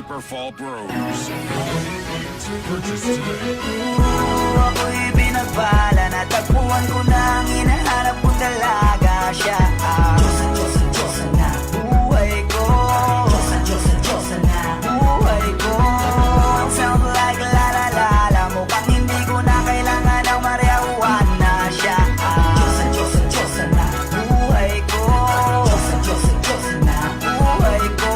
Paper Fall Bros. Purchase today. Ako'y binagbala, natagpuan ko na ang hinahanap kong dalaga. Siya ang Diyosa na buhay ko. Diyosa na buhay ko. Sound like la la la la, mukhang hindi ko na kailangan ng marijuana. Siya ang Diyosa na buhay ko. Diyosa na buhay ko.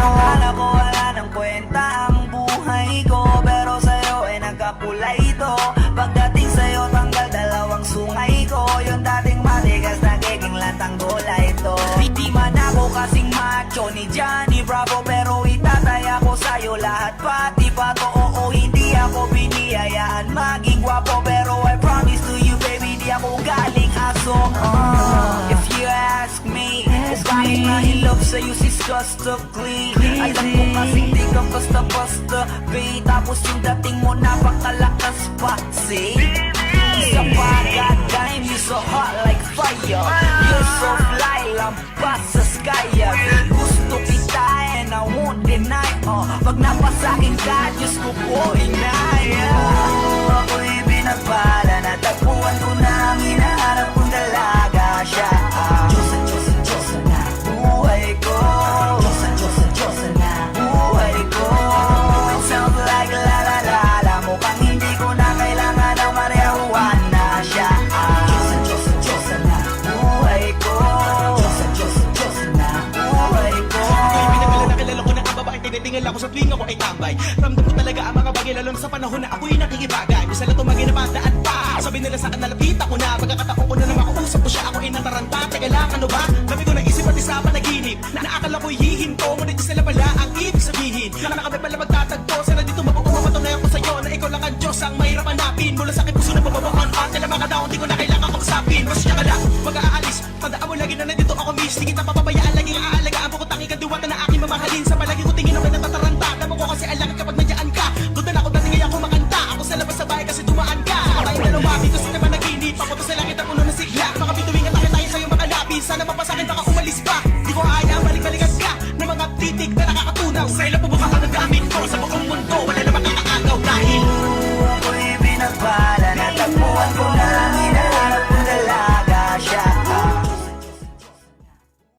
Akala ko wala ng kwenta ang buhay ko, pero sa'yo ay nagkapulay ito. Pagdating sa'yo tanggal dalawang sungay ko, yung dating matigas nagiging lantang bola ito. Hindi man ako kasing macho ni Johnny Bravo, pero itataya ko sa'yo lahat pati pa to. Oo, hindi ako biniyayaan maging gwapo, pero I promise to you baby, di ako galing aso. If you ask me, bakit nahilap sa'yo sis gusto clean? Alam ko kasi di ka basta-basta babe, tapos yung dating mo napakalakas pa. See? Isa pa, goddamn, you so hot like fire. You're so fly, lampas sa sky. Gusto kita and I won't deny. Pag napasakin ka, Diyos ko po inaya. Ako'y binagbala, natagpuan ko na ang hinahanap kong dalaga. Siya ang Diyosa na buhay ko. Diyosa na buhay ko. Sounds like la la la la, mukhang hindi ko na kailangan ng marijuana. Siya ang Diyosa na buhay ko. Diyosa na buhay ko. Nakilala ko na ang babaeng tinitingala ko sa tuwing ako ay tambay. Ramdam ko talaga ang mga bagay, lalo na sa panahon na ako'y nakikibagay. Bisa lang tumagin na pandaan pa, sabi nila sa akin nalapit ako na. Pagkakataon ko na na makausap ko siya, ako'y nataranta. Teka lang, ano ba? Dami ko naisip at isa panaginip na naakala ko'y hihinto, ngunit sila pala ang ibig sabihin. Na kami pala magtatagpo, sana dito mapapumapatunayan ko sa'yo na ikaw lang ang Diyos ang mahirap hanapin. Mula sa aking puso na bababaan at tila mga daon, di ko na kailangan kausapin. Basta siya ka lang, mag-aalis, tandaan mo lagi na nandito ako miss. Di kita